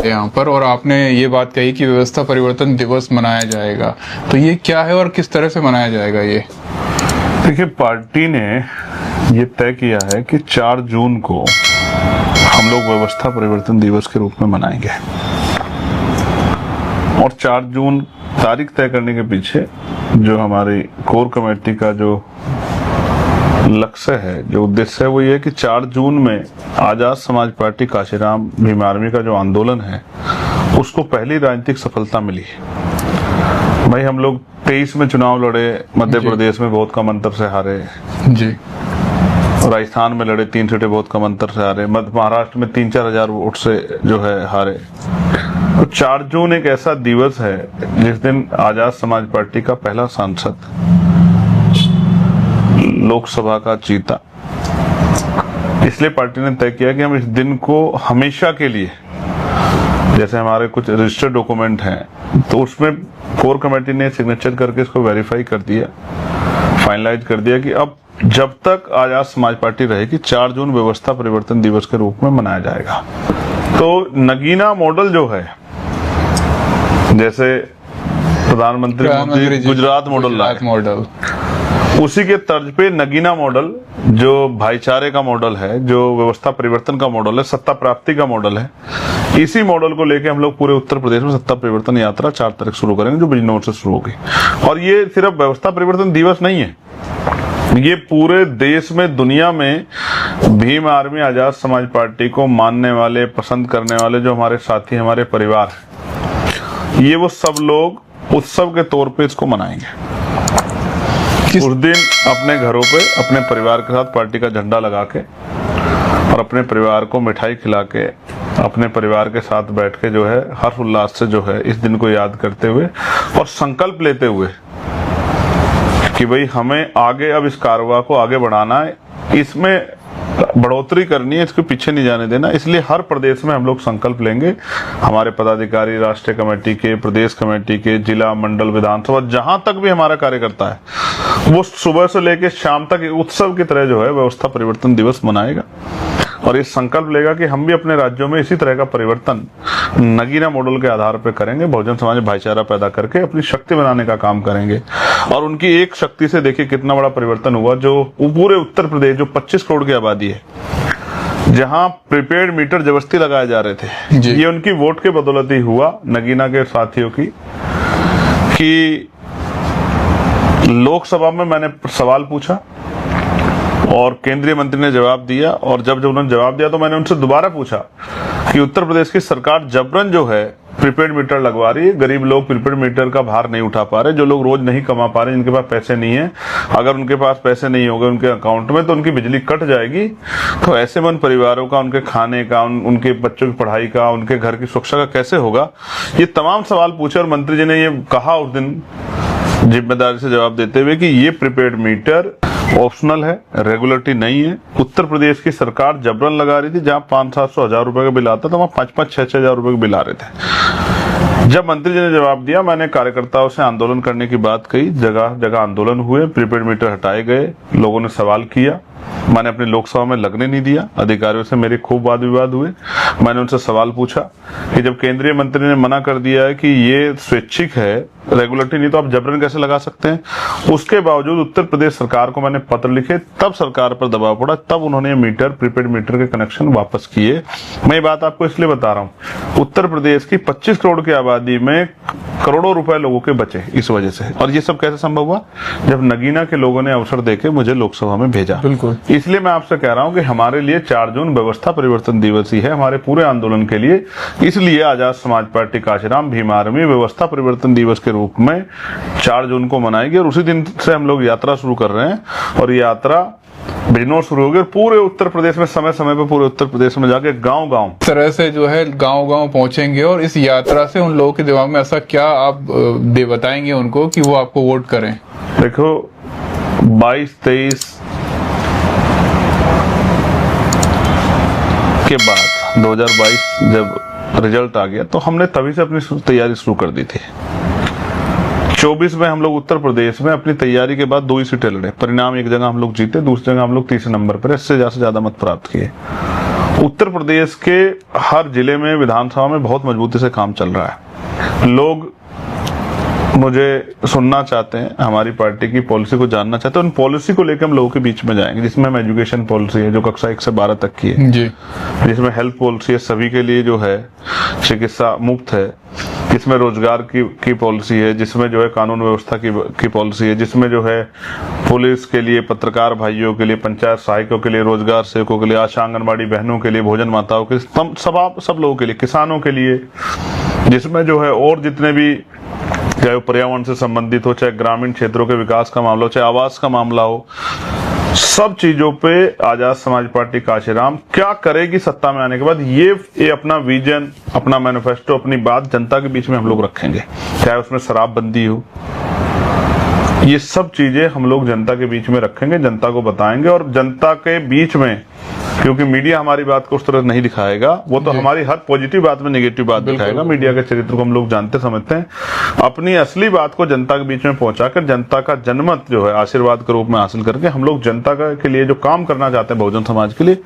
यहाँ पर, और आपने ये बात कही कि व्यवस्था परिवर्तन दिवस मनाया जाएगा, तो ये क्या है और किस तरह से मनाया जाएगा ये? देखिए, पार्टी ने ये तय किया है कि 4 जून को हम लोग व्यवस्था परिवर्तन दिवस के रूप में मनाएंगे। और 4 जून तारीख तय करने के पीछे जो हमारी कोर कमेटी का जो लक्ष्य है, जो उद्देश्य है, वो ये है कि 4 जून में आजाद समाज पार्टी काशीराम भीम आर्मी का जो आंदोलन है उसको पहली राजनीतिक सफलता मिली। भाई, हम लोग 23 में चुनाव लड़े, मध्य प्रदेश में बहुत कम अंतर से हारे जी, राजस्थान में लड़े 3 सीटें बहुत कम अंतर से हारे, महाराष्ट्र में 3-4 हजार वोट से जो है हारे। तो 4 जून एक ऐसा दिवस है जिस दिन आजाद समाज पार्टी का पहला सांसद, लोकसभा का चीता, इसलिए पार्टी ने तय किया कि हम इस दिन को हमेशा के लिए, जैसे हमारे कुछ रजिस्टर्ड डॉक्यूमेंट हैं तो उसमें कोर कमेटी ने सिग्नेचर करके इसको वेरीफाई कर दिया, फाइनलाइज कर दिया कि अब जब तक आजाद समाज पार्टी रहेगी 4 जून व्यवस्था परिवर्तन दिवस के रूप में मनाया जाएगा। तो नगीना मॉडल जो है, जैसे प्रधानमंत्री मोदी गुजरात मॉडल, उसी के तर्ज पे नगीना मॉडल, जो भाईचारे का मॉडल है, जो व्यवस्था परिवर्तन का मॉडल है, सत्ता प्राप्ति का मॉडल है, इसी मॉडल को लेके हम लोग पूरे उत्तर प्रदेश में सत्ता परिवर्तन यात्रा 4 तारीख शुरू करेंगे, जो बिजनौर से शुरू होगी। और ये सिर्फ व्यवस्था परिवर्तन दिवस नहीं है, ये पूरे देश में, दुनिया में भीम आर्मी आजाद समाज पार्टी को मानने वाले, पसंद करने वाले जो हमारे साथी, हमारे परिवार, ये वो सब लोग उत्सव के तौर पे इसको मनाएंगे। उस दिन अपने घरों पे अपने परिवार के साथ पार्टी का झंडा लगा के और अपने परिवार को मिठाई खिला के, अपने परिवार के साथ बैठ के जो है हर्ष उल्लास से जो है इस दिन को याद करते हुए और संकल्प लेते हुए कि भाई हमें आगे अब इस कारवां को आगे बढ़ाना है, इसमें बढ़ोतरी करनी है, इसके पीछे नहीं जाने देना। इसलिए हर प्रदेश में हम लोग संकल्प लेंगे, हमारे पदाधिकारी राष्ट्रीय कमेटी के, प्रदेश कमेटी के, जिला, मंडल, विधानसभा, जहां तक भी हमारा कार्यकर्ता है, वो सुबह से लेकर शाम तक उत्सव की तरह जो है व्यवस्था परिवर्तन दिवस मनाएगा और ये संकल्प लेगा कि हम भी अपने राज्यों में इसी तरह का परिवर्तन नगीना मॉडल के आधार पर करेंगे, बहुजन समाज में भाईचारा पैदा करके अपनी शक्ति बनाने का काम करेंगे। और उनकी एक शक्ति से देखिए कितना बड़ा परिवर्तन हुआ, जो पूरे उत्तर प्रदेश, जो 25 करोड़ की आबादी है, जहां प्रीपेड मीटर जबरदस्ती लगाए जा रहे थे, ये उनकी वोट के बदौलत ही हुआ, नगीना के साथियों की। कि लोकसभा में मैंने सवाल पूछा और केंद्रीय मंत्री ने जवाब दिया, और जब उन्होंने जवाब दिया तो मैंने उनसे दोबारा पूछा कि उत्तर प्रदेश की सरकार जबरन जो है प्रीपेड मीटर लगवा रही है, गरीब लोग प्रीपेड मीटर का भार नहीं उठा पा रहे, जो लोग रोज नहीं कमा पा रहे, जिनके पास पैसे नहीं है, अगर उनके पास पैसे नहीं होंगे उनके अकाउंट में तो उनकी बिजली कट जाएगी। तो ऐसे में उन परिवारों का, उनके खाने का, उनके बच्चों की पढ़ाई का, उनके घर की सुरक्षा का कैसे होगा? ये तमाम सवाल पूछे और मंत्री जी ने ये कहा उस दिन जिम्मेदारी से जवाब देते हुए कि ये प्रीपेड मीटर ऑप्शनल है, रेगुलेटरी नहीं है। उत्तर प्रदेश की सरकार जबरन लगा रही थी, जहां 500-700 हजार रुपए का बिल आता था, वहां 5-5-6-6 हजार रुपए के बिल आ रहे थे। जब मंत्री जी ने जवाब दिया, मैंने कार्यकर्ताओं से आंदोलन करने की बात कही, जगह जगह आंदोलन हुए, प्रीपेड मीटर हटाए गए, लोगों ने सवाल किया, मैंने अपनी लोकसभा में लगने नहीं दिया, अधिकारियों से मेरे खूब वाद विवाद हुए, मैंने उनसे सवाल पूछा कि जब केंद्रीय मंत्री ने मना कर दिया है कि ये स्वैच्छिक है, रेगुलेटरी नहीं, तो आप जबरन कैसे लगा सकते हैं? उसके बावजूद उत्तर प्रदेश सरकार को मैंने पत्र लिखे, तब सरकार पर दबाव पड़ा, तब उन्होंने मीटर, प्रीपेड मीटर के कनेक्शन वापस किए। मैं ये बात आपको इसलिए बता रहा हूँ, उत्तर प्रदेश की 25 करोड़ की आबादी में करोड़ों रुपए लोगों के बचे इस वजह से। और ये सब कैसे संभव हुआ? जब नगीना के लोगों ने अवसर देके मुझे लोकसभा में भेजा। बिल्कुल, इसलिए मैं आपसे कह रहा हूं कि हमारे लिए 4 जून व्यवस्था परिवर्तन दिवस ही है, हमारे पूरे आंदोलन के लिए। इसलिए आजाद समाज पार्टी काशीराम भीम आर्मी व्यवस्था परिवर्तन दिवस के रूप में 4 जून को मनाएगी और उसी दिन से हम लोग यात्रा शुरू कर रहे हैं। और ये यात्रा बिजनौर शुरू हो गई, पूरे उत्तर प्रदेश में समय समय पे पूरे उत्तर प्रदेश में जाके गांव-गांव तरह से जो है गांव-गांव पहुंचेंगे। और इस यात्रा से उन लोगों के दिमाग में ऐसा क्या आप बताएंगे उनको कि वो आपको वोट करें? देखो, 22-23 के बाद 2022 जब रिजल्ट आ गया तो हमने तभी से अपनी तैयारी शुरू कर दी थी। 24 में हम लोग उत्तर प्रदेश में अपनी तैयारी के बाद 2 ही सीटें लड़े, परिणाम एक जगह हम लोग जीते, दूसरी जगह हम लोग तीसरे नंबर पर, इससे ज्यादा मत प्राप्त किए। उत्तर प्रदेश के हर जिले में विधानसभा में बहुत मजबूती से काम चल रहा है। लोग मुझे सुनना चाहते हैं, हमारी पार्टी की पॉलिसी को जानना चाहते हैं, उन पॉलिसी को लेकर हम लोगों के बीच में जाएंगे, जिसमें हम एजुकेशन पॉलिसी है जो कक्षा 1 से 12 तक की है जी, जिसमें हेल्थ पॉलिसी है सभी के लिए जो है चिकित्सा मुफ्त है, जिसमें रोजगार की पॉलिसी है, जिसमें जो है कानून व्यवस्था की पॉलिसी है, जिसमें जो है पुलिस के लिए, पत्रकार भाइयों के लिए, पंचायत सहायकों के लिए, रोजगार सेवकों के लिए, आशा आंगनबाड़ी बहनों के लिए, भोजन माताओं के सब लोगों के लिए, किसानों के लिए, जिसमें जो है और जितने भी चाहे वो पर्यावरण से संबंधित हो, चाहे ग्रामीण क्षेत्रों के विकास का मामला हो, चाहे आवास का मामला हो, सब चीजों पे आजाद समाज पार्टी काशीराम क्या करेगी सत्ता में आने के बाद, ये अपना विजन, अपना मैनिफेस्टो, अपनी बात जनता के बीच में हम लोग रखेंगे। चाहे उसमें शराबबंदी हो, ये सब चीजें हम लोग जनता के बीच में रखेंगे, जनता को बताएंगे। और जनता के बीच में, क्योंकि मीडिया हमारी बात को उस तरह नहीं दिखाएगा, वो तो हमारी हर पॉजिटिव बात में नेगेटिव बात दिखाएगा। मीडिया के चरित्र को हम लोग जानते समझते हैं। अपनी असली बात को जनता के बीच में पहुंचाकर जनता का जनमत जो है आशीर्वाद के रूप में हासिल करके हम लोग जनता के लिए जो काम करना चाहते हैं बहुजन समाज के लिए,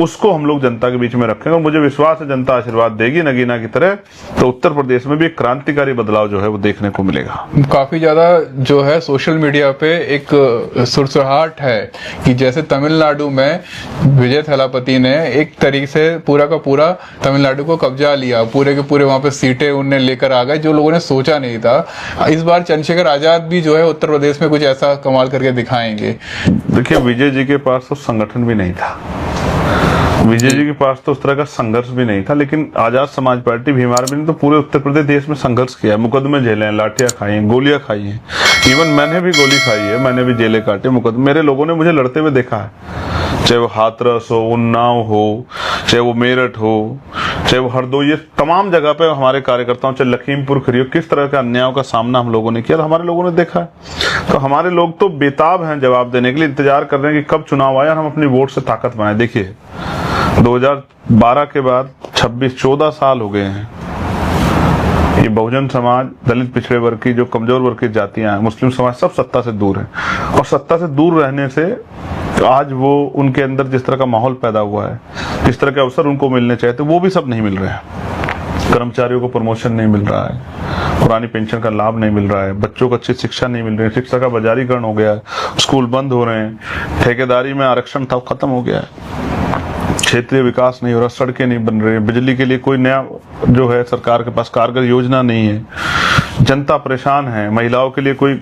उसको हम लोग जनता के बीच में रखेंगे। और मुझे विश्वास है जनता आशीर्वाद देगी नगीना की तरह, तो उत्तर प्रदेश में भी एक क्रांतिकारी बदलाव जो है वो देखने को मिलेगा। काफी ज्यादा जो है सोशल मीडिया पे एक सुरसुराहट है कि जैसे तमिलनाडु में विजय थलापति ने एक तरीके से पूरा का पूरा तमिलनाडु को कब्जा लिया, पूरे के पूरे वहां पे सीटें उन्हें लेकर आ गए जो लोगों ने सोचा नहीं था। इस बार चंद्रशेखर आजाद भी जो है उत्तर प्रदेश में कुछ ऐसा कमाल करके दिखाएंगे। देखिए, विजय जी के पास तो संगठन भी नहीं था, विजय जी के पास तो उस तरह का संघर्ष भी नहीं था, लेकिन आजाद समाज पार्टी भीम आर्मी ने तो पूरे उत्तर प्रदेश देश में संघर्ष किया है, मुकदमे झेले हैं, लाठियां खाई हैं, गोलियां खाई हैं। इवन मैंने भी गोली खाई है, मैंने भी जेलें काटे, मुकदमे, मेरे लोगों ने मुझे लड़ते हुए देखा है। चाहे वो हाथरस हो, उन्नाव हो, चाहे वो मेरठ हो, चाहे वो हरदोई, ये तमाम जगह पे हमारे कार्यकर्ताओं, चाहे लखीमपुर खीरी, किस तरह के अन्यायों का सामना हम लोगों ने किया, हमारे लोगों ने देखा है। तो हमारे लोग तो बेताब हैं जवाब देने के लिए, इंतजार कर रहे हैं कि कब चुनाव आए और हम अपनी वोट से ताकत बनाए। देखिए, 2012 के बाद 26-14 साल हो गए हैं। ये बहुजन समाज, दलित पिछड़े वर्ग की, जो कमजोर वर्ग की जातियां हैं, मुस्लिम समाज, सब सत्ता से दूर है। और सत्ता से दूर रहने से आज वो उनके अंदर जिस तरह का माहौल पैदा हुआ है, जिस तरह के अवसर उनको मिलने चाहिए थे, वो भी सब नहीं मिल रहे हैं। कर्मचारियों को प्रमोशन नहीं मिल रहा है, पुरानी पेंशन का लाभ नहीं मिल रहा है, बच्चों को अच्छी शिक्षा नहीं मिल रही है, शिक्षा का बाजारीकरण हो गया है, स्कूल बंद हो रहे हैं, ठेकेदारी में आरक्षण था खत्म हो गया है, क्षेत्रीय विकास नहीं हो रहा, सड़कें नहीं बन रही, बिजली के लिए कोई नया जो है सरकार के पास कारगर योजना नहीं है, जनता परेशान है। महिलाओं के लिए कोई,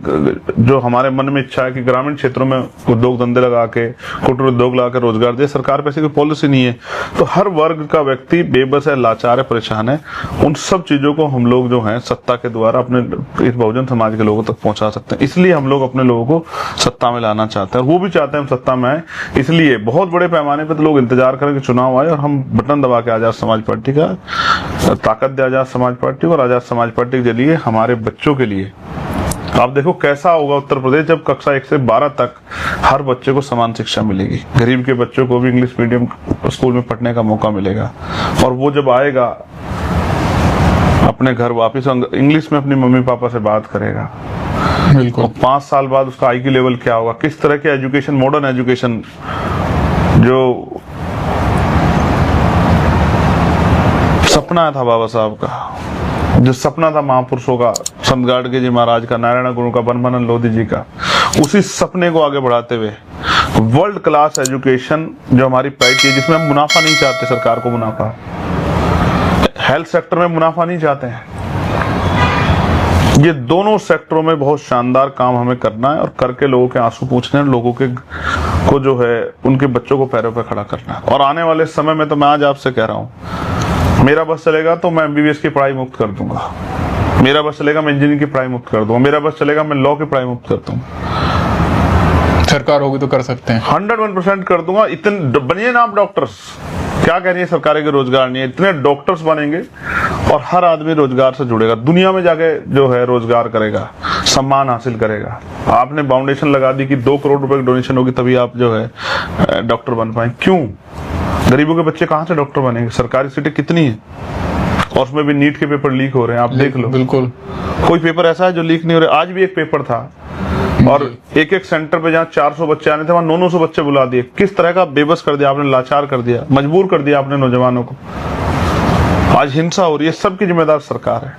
जो हमारे मन में इच्छा है कि ग्रामीण क्षेत्रों में उद्योग धंधे लगा के, कुटीर उद्योग लगा के रोजगार दे, सरकार पे ऐसी कोई पॉलिसी नहीं है। तो हर वर्ग का व्यक्ति बेबस है, लाचार है, परेशान है। उन सब चीजों को हम लोग जो है सत्ता के द्वारा अपने इस बहुजन समाज के लोगों तक पहुंचा सकते हैं। इसलिए हम लोग अपने लोगों को सत्ता में लाना चाहते हैं, और वो भी चाहते हैं हम सत्ता में आए। इसलिए बहुत बड़े पैमाने पर तो लोग इंतजार करें कि चुनाव आए और हम बटन दबा के आजाद समाज पार्टी का ताकत दे, आजाद समाज पार्टी, और आजाद समाज पार्टी के लिए हमारे बच्चों के लिए। आप देखो कैसा होगा उत्तर प्रदेश जब कक्षा 1 से 12 तक हर बच्चे को समान शिक्षा मिलेगी, गरीब के बच्चों को भी इंग्लिश मीडियम स्कूल में पढ़ने का मौका मिलेगा, और वो जब आएगा अपने घर वापिस इंग्लिश में अपनी मम्मी पापा से बात करेगा। बिल्कुल। 5 साल बाद उसका IQ लेवल क्या होगा, किस तरह के एजुकेशन, मॉडर्न एजुकेशन, जो सपना था बाबा साहब का, जो सपना था महापुरुषों का, संत गाडगे जी महाराज का, नारायण गुरु का, बनमानंद लोधी जी का, उसी सपने को आगे बढ़ाते हुए वर्ल्ड क्लास एजुकेशन जो हमारी प्रायोरिटी है, जिसमें हम मुनाफा नहीं चाहते, सरकार को मुनाफा, हेल्थ सेक्टर में मुनाफा नहीं चाहते हैं, ये दोनों सेक्टरों में बहुत शानदार काम हमें करना है, और करके लोगों के आंसू पूछने हैं, लोगों के को जो है उनके बच्चों को पैरों पर खड़ा करना है। और आने वाले समय में तो मैं आज आपसे कह रहा हूं, मेरा बस चलेगा तो मैं MBBS की पढ़ाई मुक्त कर दूंगा, मेरा बस चलेगा मैं इंजीनियरिंग की पढ़ाई मुक्त कर दूंगा, मेरा बस चलेगा मैं लॉ की पढ़ाई मुक्त कर दूंगा। सरकार होगी तो कर सकते हैं, 101% कर दूंगा। इतने बनिए ना आप डॉक्टर्स, क्या कह रही है सरकार के रोजगार नहीं है, इतने डॉक्टर्स बनेंगे और हर आदमी रोजगार से जुड़ेगा, दुनिया में जाके जो है रोजगार करेगा, सम्मान हासिल करेगा। आपने फाउंडेशन लगा दी कि 2 करोड़ रुपए की डोनेशन होगी तभी आप जो है डॉक्टर बन पाए। क्यों? गरीबों के बच्चे कहां से डॉक्टर बनेंगे? सरकारी सीटें कितनी है, और उसमें भी नीट के पेपर लीक हो रहे हैं, आप देख लो। बिल्कुल। कोई पेपर ऐसा है जो लीक नहीं हो रहा? आज भी एक पेपर था और एक एक सेंटर पे जहाँ 400 बच्चे आने थे वहां 900 बच्चे बुला दिए। किस तरह का बेबस कर दिया आपने, लाचार कर दिया, मजबूर कर दिया आपने नौजवानों को। आज हिंसा हो रही है, सबकी जिम्मेदार सरकार है।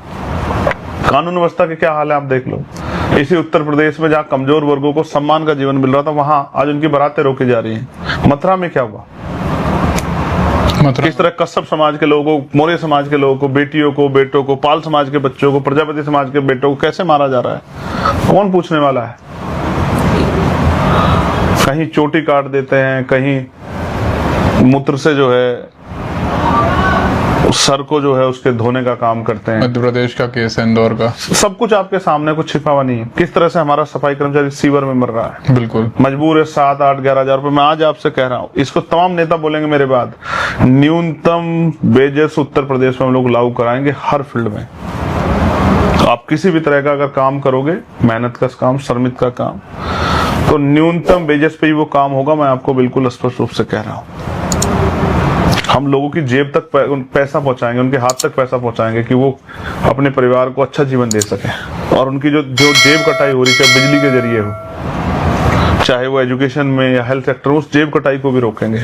कानून व्यवस्था के क्या हाल है आप देख लो। इसी उत्तर प्रदेश में जहाँ कमजोर वर्गों को सम्मान का जीवन मिल रहा था, वहां आज उनकी बारातें रोकी जा रही हैं। मथुरा में क्या हुआ, किस तरह कश्यप समाज के लोगों को, मौर्य समाज के लोगों को, बेटियों को, बेटों को, पाल समाज के बच्चों को, प्रजापति समाज के बेटों को कैसे मारा जा रहा है, कौन पूछने वाला है। कहीं चोटी काट देते हैं, कहीं मूत्र से जो है सर को जो है उसके धोने का काम करते हैं। मध्य प्रदेश का केस है, इंदौर का। सब कुछ आपके सामने, कुछ छिपा हुआ नहीं है। किस तरह से हमारा सफाई कर्मचारी सीवर में मर रहा है, बिल्कुल मजबूर है। 7, 8, 11 हजार रुपए मैं आज आपसे कह रहा हूँ, इसको तमाम नेता बोलेंगे मेरे बाद। न्यूनतम वेजेस उत्तर प्रदेश में हम लोग लागू कराएंगे हर फील्ड में। आप किसी भी तरह का अगर काम करोगे, मेहनत का काम, श्रमिक का काम, तो न्यूनतम वेजेस पे ही वो काम होगा। मैं आपको बिल्कुल स्पष्ट रूप से कह रहा हूँ। हम लोगों की जेब तक पैसा पहुंचाएंगे, उनके हाथ तक पैसा पहुंचाएंगे कि वो अपने परिवार को अच्छा जीवन दे सके। और उनकी जो जेब कटाई हो रही है, चाहे बिजली के जरिए हो, चाहे वो एजुकेशन में या हेल्थ सेक्टर, उस जेब कटाई को भी रोकेंगे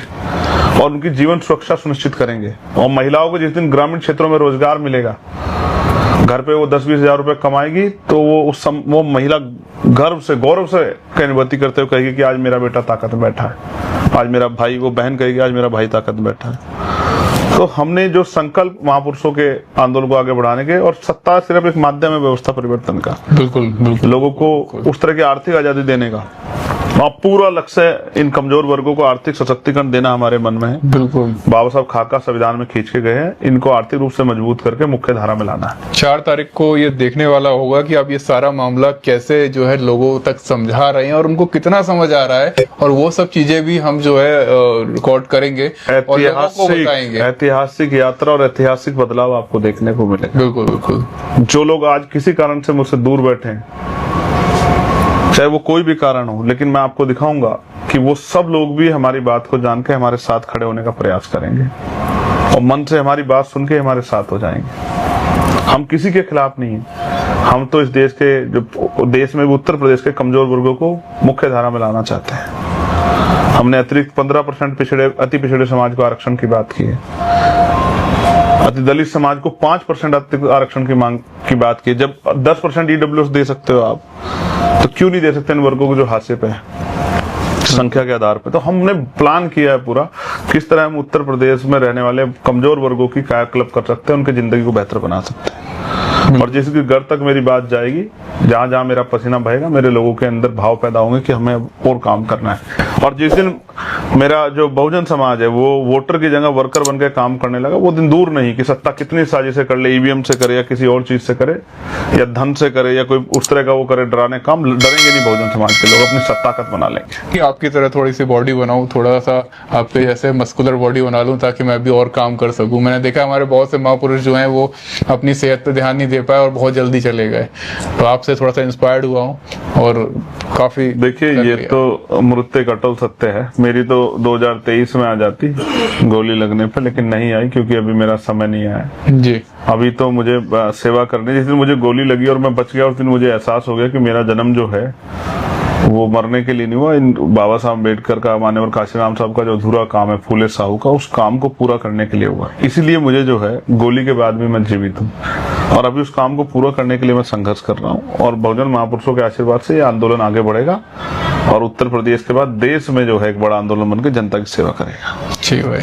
और उनकी जीवन सुरक्षा सुनिश्चित करेंगे। और महिलाओं को जिस दिन ग्रामीण क्षेत्रों में रोजगार मिलेगा, घर पे वो 10-20 हजार रुपए कमाएगी, तो वो महिला गर्व से, गौरव से अनुभूति करते हुए कहेगी कि आज मेरा बेटा ताकत में बैठा है, आज मेरा भाई, वो बहन कहेगी आज मेरा भाई ताकत में बैठा है। तो हमने जो संकल्प महापुरुषों के आंदोलन को आगे बढ़ाने के, और सत्ता सिर्फ एक माध्यम है व्यवस्था परिवर्तन का, बिल्कुल बिल्कुल, लोगों को उस तरह की आर्थिक आजादी देने का। और पूरा लक्ष्य इन कमजोर वर्गों को आर्थिक सशक्तिकरण देना हमारे मन में है। बिल्कुल, बाबा साहब खाका संविधान में खींच के गए हैं, इनको आर्थिक रूप से मजबूत करके मुख्य धारा में लाना है। 4 तारीख को ये देखने वाला होगा कि आप ये सारा मामला कैसे जो है लोगों तक समझा रहे हैं और उनको कितना समझ आ रहा है, और वो सब चीजें भी हम जो है रिकॉर्ड करेंगे और लोगों को बताएंगे। ऐतिहासिक यात्रा और ऐतिहासिक बदलाव आपको देखने को मिलेगा। बिल्कुल बिल्कुल। जो लोग आज किसी कारण से मुझसे दूर बैठे हैं, चाहे वो कोई भी कारण हो, लेकिन मैं आपको दिखाऊंगा कि वो सब लोग भी हमारी बात को जान के हमारे साथ खड़े होने का प्रयास करेंगे और मन से हमारी बात सुन के हमारे साथ हो जाएंगे। हम किसी के खिलाफ नहीं हैं। हम तो इस देश के, जो देश में उत्तर प्रदेश के कमजोर वर्गों को मुख्य धारा में लाना चाहते हैं। हमने अतिरिक्त 15% अति पिछड़े समाज को आरक्षण की बात की है। अति दलित समाज को 5% आरक्षण की मांग की बात की। जब 10% ईडब्ल्यूएस दे सकते हो आप, तो क्यों नहीं दे सकते इन वर्गों को जो हाशिए पे है संख्या के आधार पे। तो हमने प्लान किया है पूरा, किस तरह हम उत्तर प्रदेश में रहने वाले कमजोर वर्गों की कायाकल्प कर सकते हैं, उनकी जिंदगी को बेहतर बना सकते हैं। और जिसकी घर तक मेरी बात जाएगी, जहां जहां मेरा पसीना बहेगा, मेरे लोगों के अंदर भाव पैदा होंगे कि हमें और काम करना है। और जिस दिन मेरा जो बहुजन समाज है वो वोटर की जगह वर्कर बनकर काम करने लगा, वो दिन दूर नहीं कि सत्ता कितनी साजिशें कर ले, ईवीएम से करे या किसी और चीज से करे या धन से करे या कोई उस तरह का वो करे डराने काम, डरेंगे नहीं बहुजन समाज के लोग, अपनी सत्ताकत बना लेंगे। कि आपकी तरह थोड़ी सी बॉडी बनाऊं, थोड़ा सा आपके जैसे मस्कुलर बॉडी बना लूं ताकि मैं भी और काम कर सकूं। मैंने देखा हमारे बहुत से महापुरुष जो हैं वो अपनी सेहत पे ध्यान नहीं दे पाए और बहुत जल्दी चले गए। तो आपसे थोड़ा सा इंस्पायर्ड हुआ हूं और काफी। देखिए, ये तो मृत्यु कटल सत्य है। मेरी तो 2023 में आ जाती गोली लगने पर, लेकिन नहीं आई क्योंकि अभी मेरा समय नहीं आया जी। अभी तो मुझे सेवा करनी। जिस दिन मुझे गोली लगी और मैं बच गया, उस दिन मुझे एहसास हो गया कि मेरा जन्म जो है वो मरने के लिए नहीं हुआ। इन बाबा साहब अम्बेडकर का, मान्यवर काशीराम साहब का जो अधूरा काम है, फूले साहू का, उस काम को पूरा करने के लिए हुआ। इसीलिए मुझे जो है गोली के बाद भी मैं जीवित हूँ और अभी उस काम को पूरा करने के लिए मैं संघर्ष कर रहा हूँ। और बहुजन महापुरुषों के आशीर्वाद से ये आंदोलन आगे बढ़ेगा और उत्तर प्रदेश के बाद देश में जो है एक बड़ा आंदोलन बनकर जनता की सेवा करेगा। ठीक भाई।